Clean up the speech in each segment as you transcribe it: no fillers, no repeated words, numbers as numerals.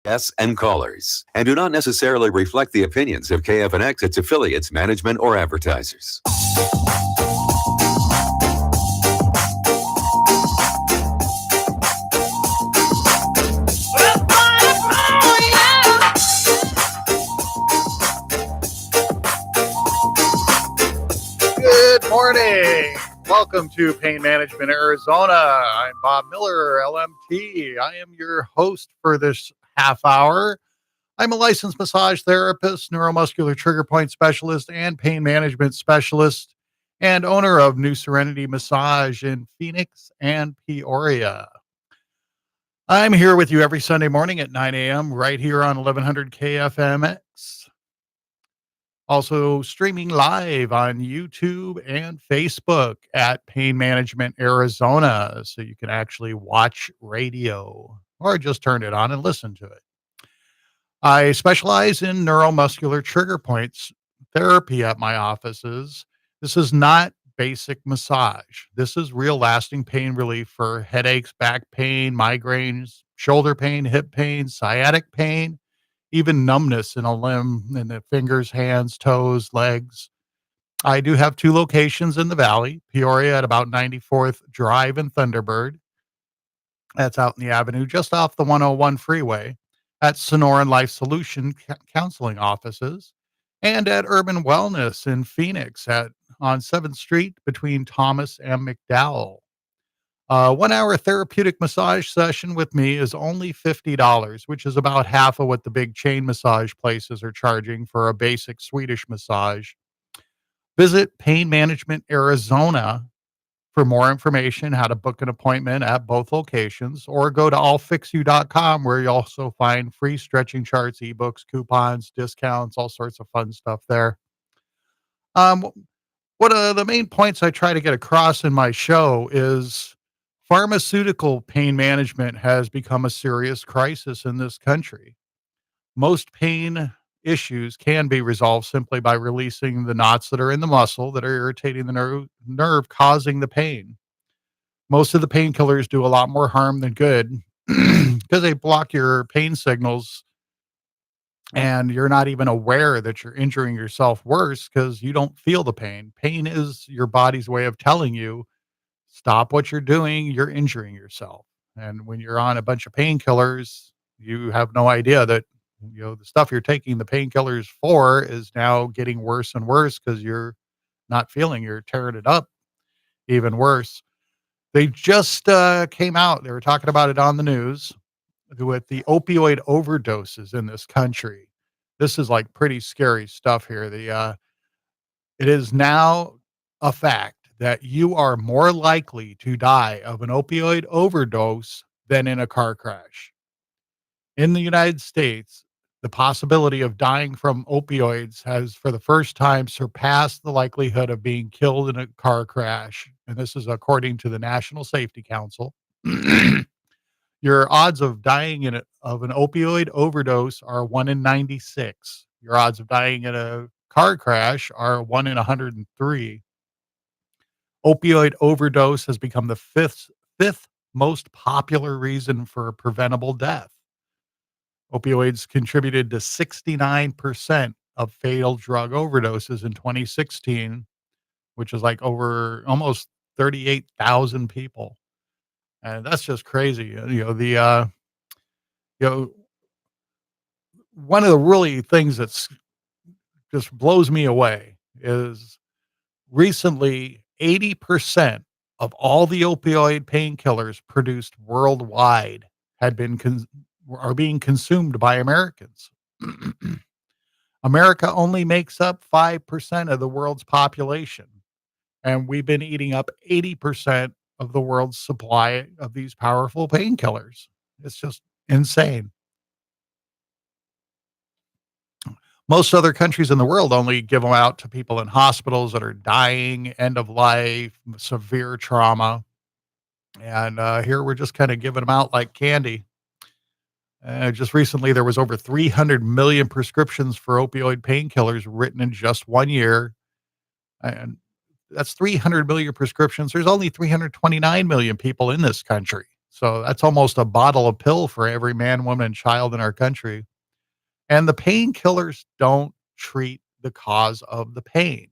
guests, and callers, and do not necessarily reflect the opinions of KFNX, its affiliates, management, or advertisers. Good morning. Welcome to Pain Management Arizona. I'm Bob Miller, LMT. I am your host for this half hour. I'm a licensed massage therapist, neuromuscular trigger point specialist, and pain management specialist, and owner of New Serenity Massage in Phoenix and Peoria. I'm here with you every Sunday morning at 9 a.m. right here on 1100 KFMX. Also streaming live on YouTube and Facebook at Pain Management Arizona. So you can actually watch radio or just turn it on and listen to it. I specialize in neuromuscular trigger points therapy at my offices. This is not basic massage. This is real lasting pain relief for headaches, back pain, migraines, shoulder pain, hip pain, sciatic pain, even numbness in a limb, in the fingers, hands, toes, legs. I do have two locations in the valley, Peoria at about 94th Drive and Thunderbird. That's out in the avenue, just off the 101 freeway, at Sonoran Life Solution Counseling offices, and at Urban Wellness in Phoenix on 7th Street between Thomas and McDowell. 1 hour therapeutic massage session with me is only $50, which is about half of what the big chain massage places are charging for a basic Swedish massage. Visit Pain Management Arizona for more information, how to book an appointment at both locations, or go to allfixyou.com where you also find free stretching charts, ebooks, coupons, discounts, all sorts of fun stuff there. One of the main points I try to get across in my show is pharmaceutical pain management has become a serious crisis in this country. Most pain issues can be resolved simply by releasing the knots that are in the muscle that are irritating the nerve causing the pain. Most of the painkillers do a lot more harm than good because they block your pain signals and you're not even aware that you're injuring yourself worse because you don't feel the pain. Pain is your body's way of telling you, stop what you're doing, you're injuring yourself. And when you're on a bunch of painkillers, you have no idea that the stuff you're taking the painkillers for is now getting worse and worse because you're not feeling, you're tearing it up even worse. They just came out, they were talking about it on the news with the opioid overdoses in this country. This is like pretty scary stuff here. It is now a fact that you are more likely to die of an opioid overdose than in a car crash. In the United States, the possibility of dying from opioids has, for the first time, surpassed the likelihood of being killed in a car crash. And this is according to the National Safety Council. Your odds of dying of an opioid overdose are 1 in 96. Your odds of dying in a car crash are 1 in 103. Opioid overdose has become the fifth most popular reason for preventable death. Opioids contributed to 69% of fatal drug overdoses in 2016, which is like over almost 38,000 people. And that's just crazy. One of the really things that's just blows me away is recently 80% of all the opioid painkillers produced worldwide are being consumed by Americans. America only makes up 5% of the world's population, and we've been eating up 80% of the world's supply of these powerful painkillers. It's just insane. Most other countries in the world only give them out to people in hospitals that are dying, end of life, severe trauma. And here we're just kind of giving them out like candy. Just recently, there was over 300 million prescriptions for opioid painkillers written in just 1 year. That's 300 million prescriptions. There's only 329 million people in this country. So that's almost a bottle of pill for every man, woman, and child in our country. And the painkillers don't treat the cause of the pain.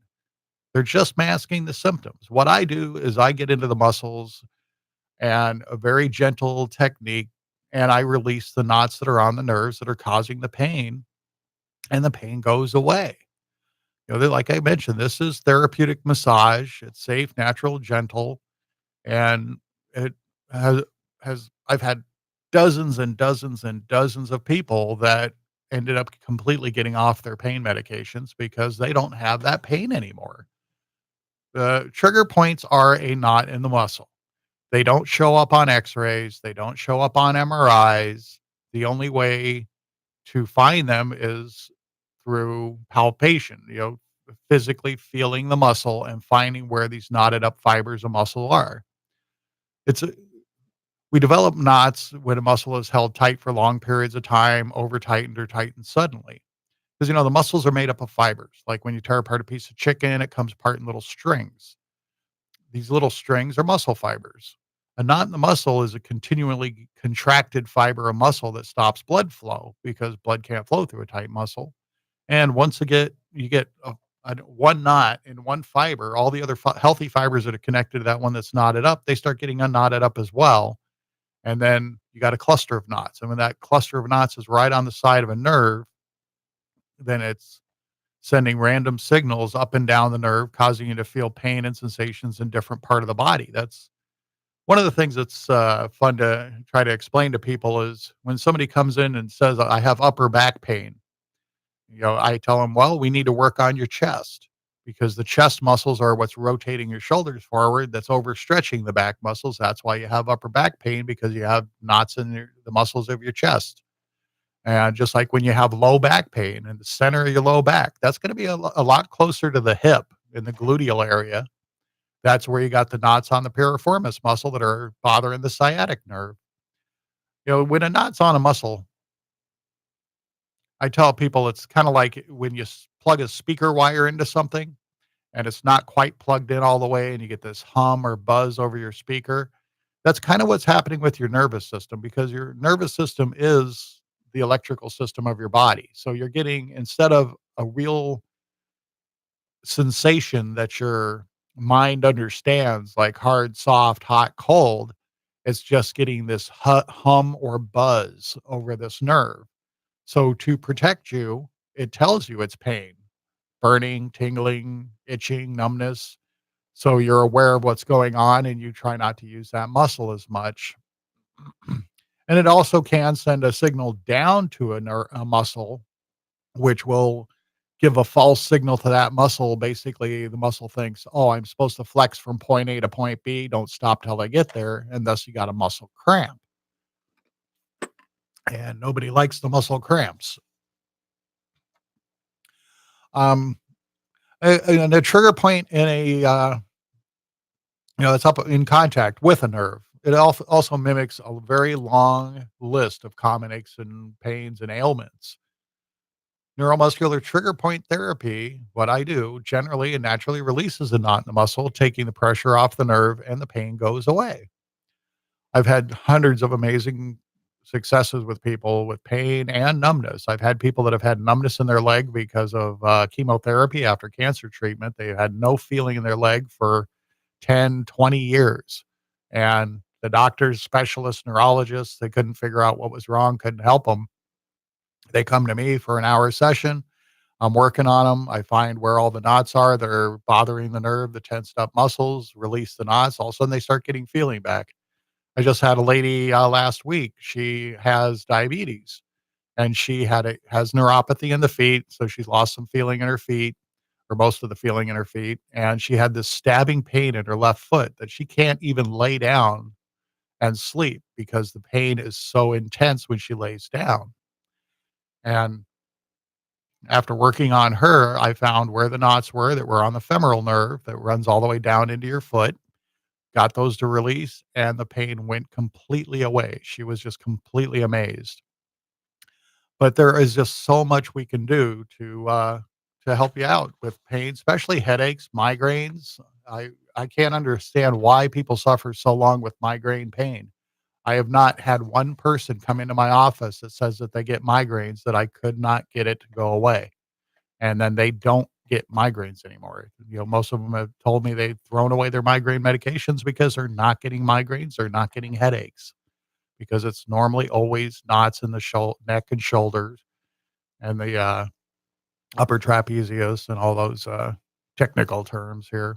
They're just masking the symptoms. What I do is I get into the muscles and a very gentle technique, and I release the knots that are on the nerves that are causing the pain, and the pain goes away. Like I mentioned, this is therapeutic massage. It's safe, natural, gentle, and it has I've had dozens and dozens and dozens of people that ended up completely getting off their pain medications because they don't have that pain anymore. The trigger points are a knot in the muscle. They don't show up on X-rays, they don't show up on MRIs. The only way to find them is through palpation, physically feeling the muscle and finding where these knotted up fibers of muscle are. It's a We develop knots when a muscle is held tight for long periods of time, over tightened or tightened suddenly. Because the muscles are made up of fibers. Like when you tear apart a piece of chicken, it comes apart in little strings. These little strings are muscle fibers. A knot in the muscle is a continually contracted fiber of muscle that stops blood flow because blood can't flow through a tight muscle. And once you get one knot in one fiber, all the other healthy fibers that are connected to that one that's knotted up, they start getting unknotted up as well. And then you got a cluster of knots. And when that cluster of knots is right on the side of a nerve, then it's sending random signals up and down the nerve, causing you to feel pain and sensations in different part of the body. That's one of the things that's fun to try to explain to people is when somebody comes in and says, I have upper back pain. I tell them, well, we need to work on your chest because the chest muscles are what's rotating your shoulders forward. That's overstretching the back muscles. That's why you have upper back pain because you have knots in the muscles of your chest. And just like when you have low back pain in the center of your low back, that's going to be a lot closer to the hip in the gluteal area. That's where you got the knots on the piriformis muscle that are bothering the sciatic nerve. When a knot's on a muscle, I tell people it's kind of like when you plug a speaker wire into something and it's not quite plugged in all the way and you get this hum or buzz over your speaker. That's kind of what's happening with your nervous system because your nervous system is the electrical system of your body. So you're getting, instead of a real sensation that your mind understands, like hard, soft, hot, cold, it's just getting this hum or buzz over this nerve. So to protect you, it tells you it's pain, burning, tingling, itching, numbness. So you're aware of what's going on and you try not to use that muscle as much. And it also can send a signal down to a muscle, which will give a false signal to that muscle. Basically, the muscle thinks, oh, I'm supposed to flex from point A to point B. Don't stop till I get there. And thus you got a muscle cramp. And nobody likes the muscle cramps. Um, and a trigger point in it's up in contact with a nerve. It also mimics a very long list of common aches and pains and ailments. Neuromuscular trigger point therapy, what I do generally and naturally releases a knot in the muscle, taking the pressure off the nerve and the pain goes away. I've had hundreds of amazing successes with people with pain and numbness. I've had people that have had numbness in their leg because of chemotherapy after cancer treatment. They had no feeling in their leg for 10, 20 years. And the doctors, specialists, neurologists, they couldn't figure out what was wrong, couldn't help them. They come to me for an hour session. I'm working on them. I find where all the knots are that are bothering the nerve, the tensed up muscles, release the knots. All of a sudden, they start getting feeling back. I just had a lady last week. She has diabetes and she has neuropathy in the feet. So she's lost some feeling in her feet or most of the feeling in her feet. And she had this stabbing pain in her left foot that she can't even lay down and sleep because the pain is so intense when she lays down. And after working on her, I found where the knots were that were on the femoral nerve that runs all the way down into your foot, got those to release, and the pain went completely away. She was just completely amazed. But there is just so much we can do to help you out with pain, especially headaches, migraines. I can't understand why people suffer so long with migraine pain. I have not had one person come into my office that says that they get migraines that I could not get it to go away. And then they don't get migraines anymore. Most of them have told me they've thrown away their migraine medications because they're not getting migraines, they're not getting headaches, because it's normally always knots in the neck and shoulders and the upper trapezius and all those technical terms here.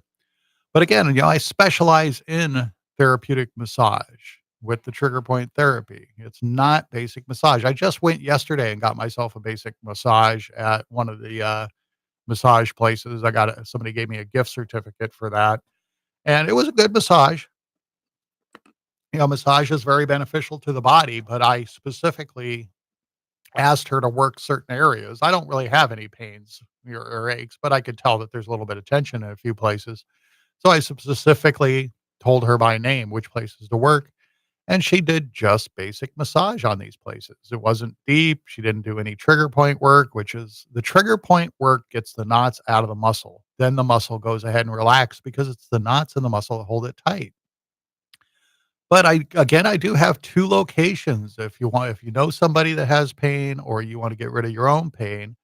But again, I specialize in therapeutic massage with the trigger point therapy. It's not basic massage. I just went yesterday and got myself a basic massage at one of the massage places. Somebody gave me a gift certificate for that, and it was a good massage. Massage is very beneficial to the body, but I specifically asked her to work certain areas. I don't really have any pains or aches, but I could tell that there's a little bit of tension in a few places. So I specifically told her by name which places to work, and she did just basic massage on these places. It wasn't deep. She didn't do any trigger point work, which is the trigger point work gets the knots out of the muscle. Then the muscle goes ahead and relax because it's the knots in the muscle that hold it tight. But I do have 2 locations. If you know somebody that has pain or you wanna get rid of your own pain,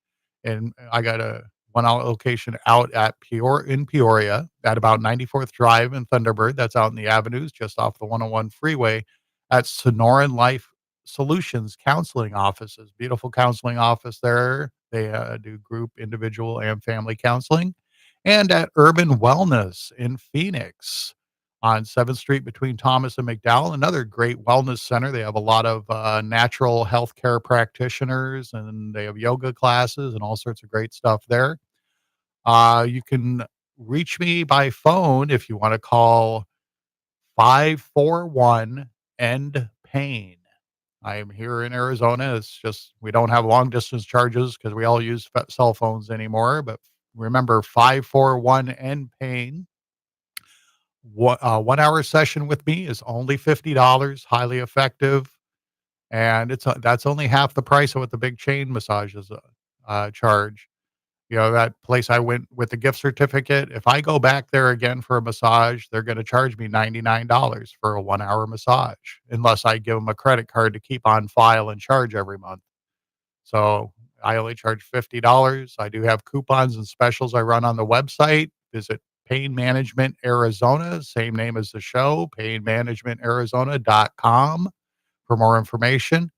and I got a one out location out at Peoria at about 94th Drive in Thunderbird. That's out in the avenues just off the 101 freeway at Sonoran Life Solutions counseling offices. Beautiful counseling office there. They, do group, individual, and family counseling. And at Urban Wellness in Phoenix on 7th Street between Thomas and McDowell, another great wellness center. They have a lot of natural healthcare practitioners, and they have yoga classes and all sorts of great stuff there. You can reach me by phone if you want to call 541 End Pain. I am here in Arizona. It's just we don't have long distance charges because we all use cell phones anymore. But remember, 541 End Pain. 1 hour session with me is only $50, highly effective, and that's only half the price of what the big chain massages charge. That place I went with the gift certificate, if I go back there again for a massage, they're gonna charge me $99 for a 1 hour massage, unless I give them a credit card to keep on file and charge every month. So, I only charge $50. I do have coupons and specials I run on the website. Visit Pain Management Arizona, same name as the show, painmanagementarizona.com for more information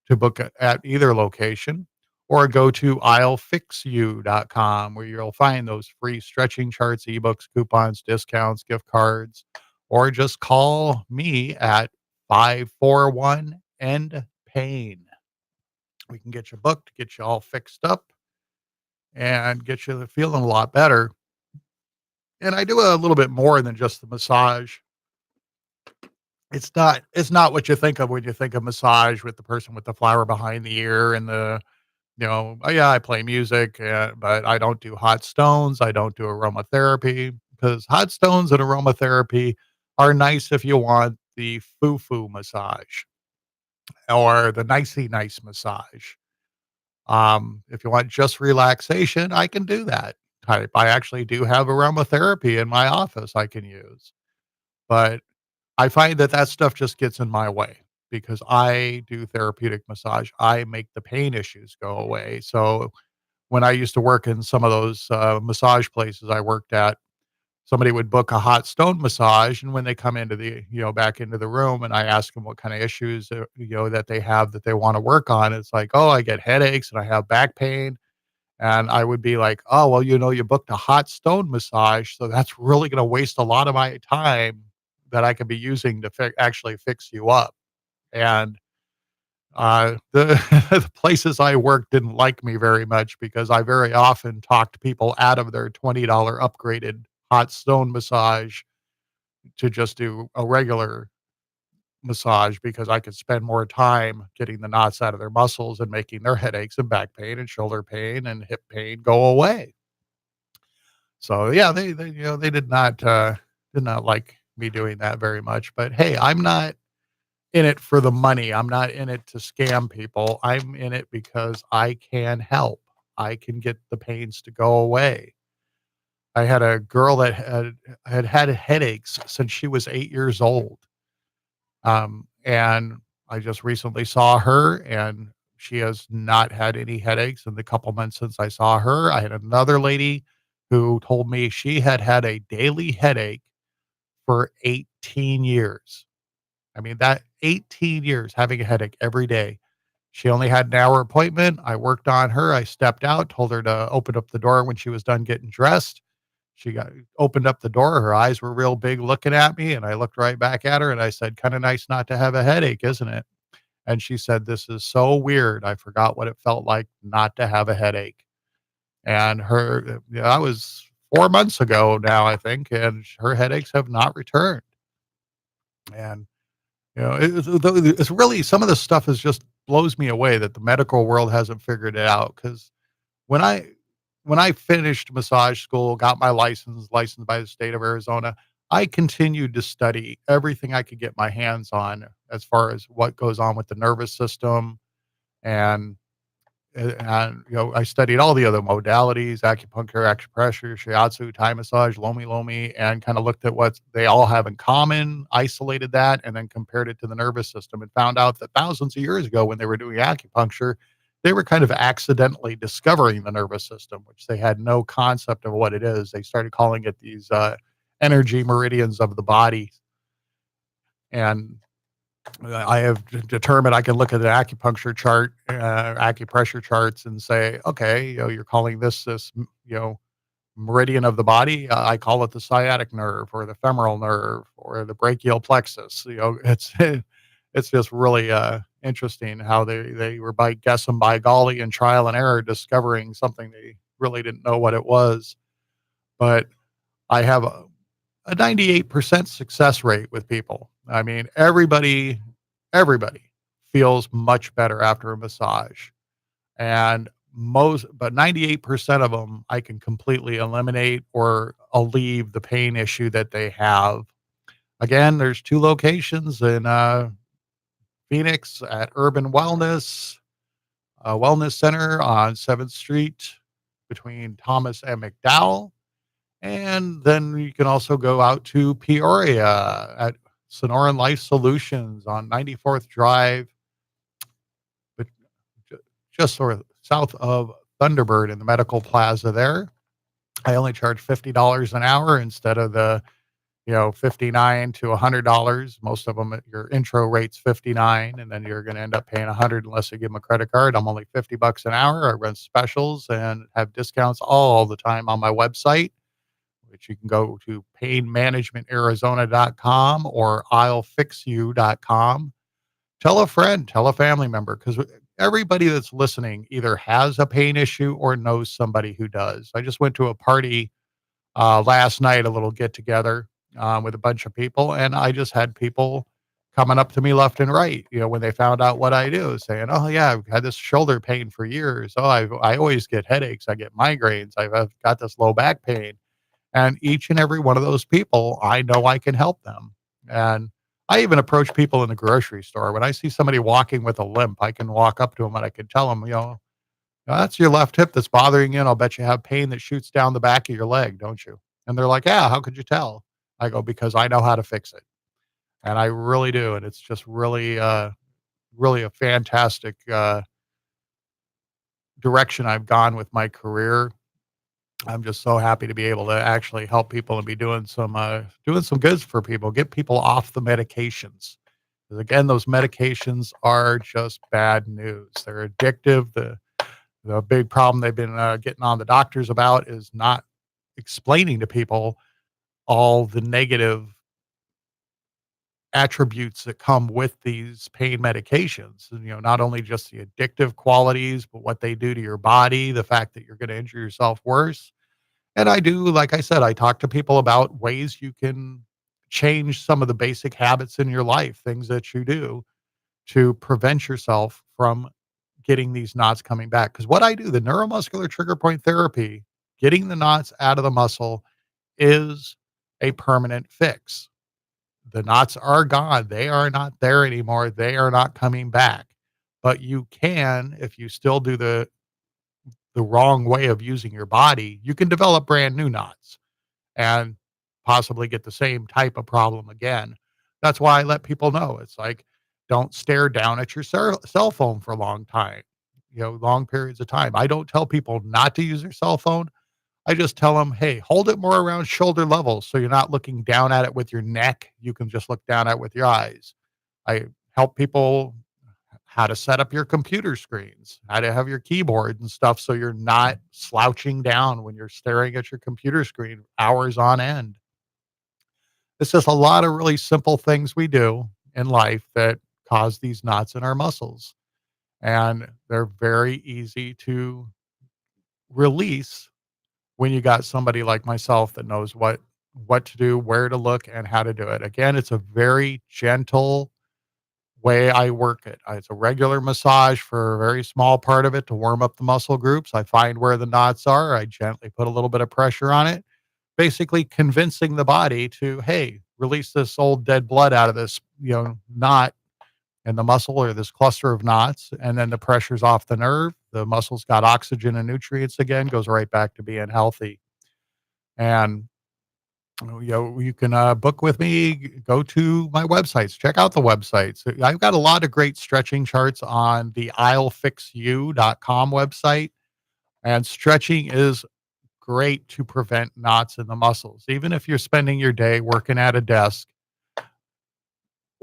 to book at either location, or go to I'llfixyou.com where you'll find those free stretching charts, ebooks, coupons, discounts, gift cards, or just call me at 541 End Pain. We can get you booked, get you all fixed up, and get you feeling a lot better. And I do a little bit more than just the massage. It's not what you think of when you think of massage with the person with the flower behind the ear and oh, yeah, I play music, but I don't do hot stones. I don't do aromatherapy because hot stones and aromatherapy are nice if you want the foo-foo massage or the nicey nice massage. If you want just relaxation, I can do that type. I actually do have aromatherapy in my office I can use, but I find that that stuff just gets in my way because I do therapeutic massage. I make the pain issues go away. So when I used to work in some of those massage places I worked at, somebody would book a hot stone massage, and when they come into back into the room, and I ask them what kind of issues that they have that they want to work on, it's like, oh, I get headaches and I have back pain. And I would be like, "Oh, well, you booked a hot stone massage, so that's really gonna waste a lot of my time that I could be using to actually fix you up." And, the the places I worked didn't like me very much because I very often talked people out of their $20 upgraded hot stone massage to just do a regular massage because I could spend more time getting the knots out of their muscles and making their headaches and back pain and shoulder pain and hip pain go away. So yeah, they did not like me doing that very much. But hey, I'm not in it for the money. I'm not in it to scam people. I'm in it because I can help. I can get the pains to go away. I had a girl that had headaches since she was 8 years old. And I just recently saw her, and she has not had any headaches in the couple months since I saw her. I had another lady who told me she had had a daily headache for 18 years. I mean, that 18 years having a headache every day. She only had an hour appointment. I worked on her. I stepped out, told her to open up the door when she was done getting dressed. She got opened up the door. Her eyes were real big looking at me, and I looked right back at her and I said, "Kind of nice not to have a headache, isn't it?" And she said, "This is so weird. I forgot what it felt like not to have a headache." And that was 4 months ago now, I think, and her headaches have not returned. And it's really some of this stuff is just blows me away that the medical world hasn't figured it out. Because when I when I finished massage school, got my license, licensed by the state of Arizona, I continued to study everything I could get my hands on as far as what goes on with the nervous system. And I studied all the other modalities, acupuncture, acupressure, shiatsu, Thai massage, lomi lomi, and kind of looked at what they all have in common, isolated that, and then compared it to the nervous system and found out that thousands of years ago when they were doing acupuncture, they were kind of accidentally discovering the nervous system, which they had no concept of what it is. They started calling it these energy meridians of the body. And I have determined I can look at an acupuncture chart, acupressure charts, and say, okay, you're calling this, meridian of the body. I call it the sciatic nerve or the femoral nerve or the brachial plexus. It's it's just really interesting how they were by guessing by golly and trial and error discovering something they really didn't know what it was. But I have a 98% success rate with people. I mean, everybody feels much better after a massage. And 98% of them I can completely eliminate or alleviate the pain issue that they have. Again, there's two locations in Phoenix at Urban Wellness Center on 7th Street between Thomas and McDowell. And then you can also go out to Peoria at Sonoran Life Solutions on 94th Drive, but just sort of south of Thunderbird in the medical plaza there. I only charge $50 an hour instead of the 59 to $100. Most of them, your intro rate's 59, and then you're going to end up paying 100 unless you give them a credit card. I'm only $50 an hour. I run specials and have discounts all the time on my website, which you can go to painmanagementarizona.com or I'llfixyou.com. Tell a friend, tell a family member, because everybody that's listening either has a pain issue or knows somebody who does. I just went to a party last night, a little get together with a bunch of people, and I just had people coming up to me left and right, when they found out what I do, saying, "Oh yeah, I've had this shoulder pain for years. Oh, I always get headaches. I get migraines. I've got this low back pain." And each and every one of those people, I know I can help them. And I even approach people in the grocery store. When I see somebody walking with a limp, I can walk up to them and I can tell them, that's your left hip that's bothering you. And I'll bet you have pain that shoots down the back of your leg, don't you? And they're like, yeah, how could you tell? I go, because I know how to fix it. And I really do. And it's just really a fantastic direction I've gone with my career. I'm just so happy to be able to actually help people and be doing some goods for people, get people off the medications. 'Cause again, those medications are just bad news. They're addictive. The big problem they've been getting on the doctors about is not explaining to people all the negative attributes that come with these pain medications. And, not only just the addictive qualities, but what they do to your body, the fact that you're going to injure yourself worse. And I do, like I said, I talk to people about ways you can change some of the basic habits in your life, things that you do to prevent yourself from getting these knots coming back. Because what I do, the neuromuscular trigger point therapy, getting the knots out of the muscle is a permanent fix. The knots are gone. They are not there anymore. They are not coming back. But you can, if you still do the wrong way of using your body, you can develop brand new knots and possibly get the same type of problem again. That's why I let people know. It's like, Don't stare down at your cell phone for a long time, long periods of time. I don't tell people not to use their cell phone. I just tell them, hey, hold it more around shoulder level so you're not looking down at it with your neck. You can just look down at it with your eyes. I help people how to set up your computer screens, how to have your keyboard and stuff so you're not slouching down when you're staring at your computer screen hours on end. It's just a lot of really simple things we do in life that cause these knots in our muscles. And they're very easy to release when you got somebody like myself that knows what to do, where to look, and how to do it. Again, it's a very gentle way I work it. It's a regular massage for a very small part of it to warm up the muscle groups. I find where the knots are. I gently put a little bit of pressure on it, basically convincing the body to, hey, release this old dead blood out of this, knot in the muscle or this cluster of knots. And then the pressure's off the nerve. The muscle's got oxygen and nutrients again, goes right back to being healthy. And you can book with me, go to my websites, check out the websites. I've got a lot of great stretching charts on the I'llFixYou.com website. And stretching is great to prevent knots in the muscles. Even if you're spending your day working at a desk,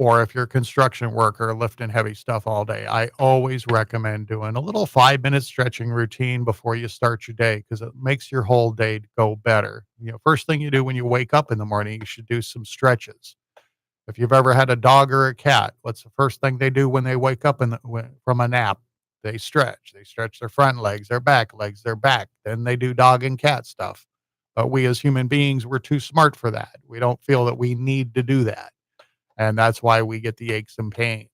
or if you're a construction worker lifting heavy stuff all day, I always recommend doing a little 5-minute stretching routine before you start your day because it makes your whole day go better. First thing you do when you wake up in the morning, you should do some stretches. If you've ever had a dog or a cat, what's the first thing they do when they wake up from a nap? They stretch. They stretch their front legs, their back legs, their back. Then they do dog and cat stuff. But we as human beings, we're too smart for that. We don't feel that we need to do that. And that's why we get the aches and pains.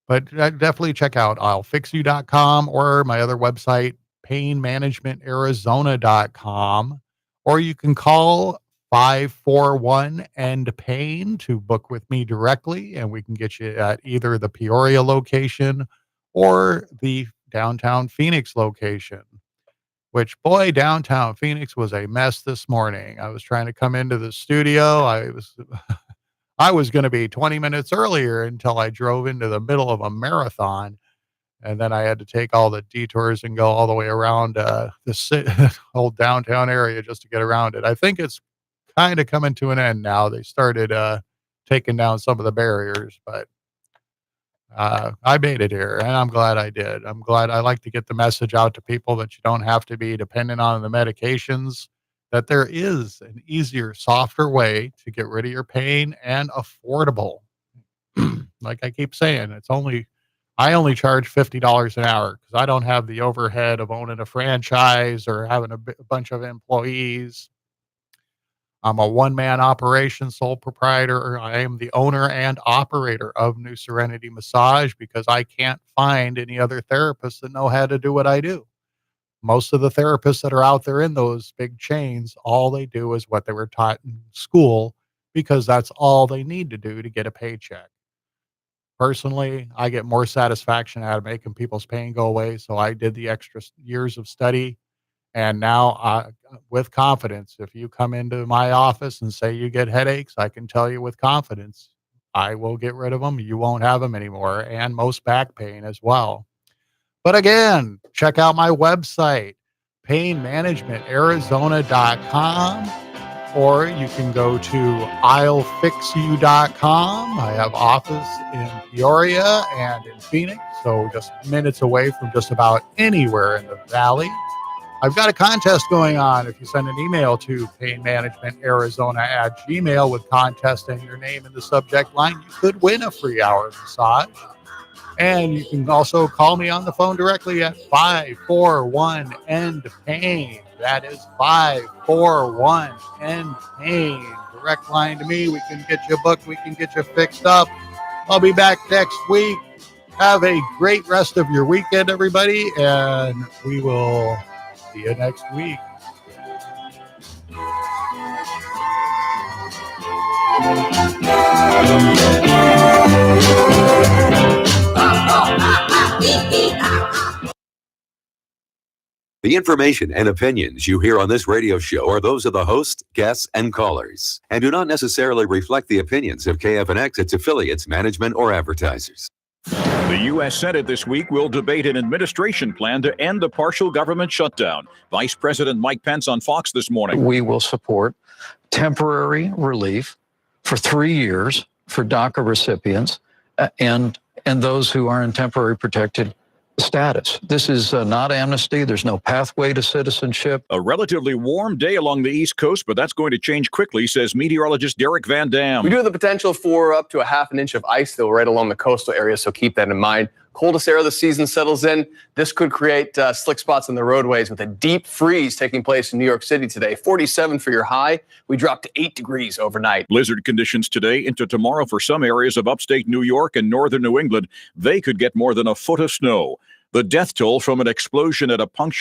But definitely check out I'llFixYou.com or my other website, PainManagementArizona.com. Or you can call 541-END-PAIN to book with me directly, and we can get you at either the Peoria location or the downtown Phoenix location. Which, boy, downtown Phoenix was a mess this morning. I was trying to come into the studio. I was going to be 20 minutes earlier until I drove into the middle of a marathon. And then I had to take all the detours and go all the way around the whole downtown area just to get around it. I think it's kind of coming to an end now. They started taking down some of the barriers, but I made it here, and I'm glad I did. I'm glad. I like to get the message out to people that you don't have to be dependent on the medications, that there is an easier, softer way to get rid of your pain and affordable. Like I keep saying, I only charge $50 an hour because I don't have the overhead of owning a franchise or having a bunch of employees. I'm a one-man operation, sole proprietor. I am the owner and operator of New Serenity Massage because I can't find any other therapists that know how to do what I do. Most of the therapists that are out there in those big chains, all they do is what they were taught in school because that's all they need to do to get a paycheck. Personally, I get more satisfaction out of making people's pain go away. So I did the extra years of study. And now, with confidence, if you come into my office and say you get headaches, I can tell you with confidence, I will get rid of them. You won't have them anymore, and most back pain as well. But again, check out my website, PainManagementArizona.com, or you can go to I'llFixYou.com. I have office in Peoria and in Phoenix, so just minutes away from just about anywhere in the valley. I've got a contest going on. If you send an email to painmanagementarizona@gmail with contest and your name in the subject line, you could win a free hour massage. And you can also call me on the phone directly at 541-END-PAIN. That is 541-END-PAIN. Direct line to me. We can get you booked. We can get you fixed up. I'll be back next week. Have a great rest of your weekend, everybody. And we will see you next week. The information and opinions you hear on this radio show are those of the host, guests, and callers, and do not necessarily reflect the opinions of KFNX, its affiliates, management, or advertisers. The U.S. Senate this week will debate an administration plan to end the partial government shutdown. Vice President Mike Pence on Fox this morning. We will support temporary relief for 3 years for DACA recipients and those who are in temporary protected status. This is not amnesty. There's no pathway to citizenship. A relatively warm day along the East Coast, but that's going to change quickly, says meteorologist Derek Van Dam. We do have the potential for up to a half an inch of ice, though, right along the coastal area, so keep that in mind. Coldest air of the season settles in. This could create slick spots on the roadways with a deep freeze taking place in New York City today. 47 for your high. We dropped to 8 degrees overnight. Blizzard conditions today into tomorrow for some areas of upstate New York and northern New England. They could get more than a foot of snow. The death toll from an explosion at a puncture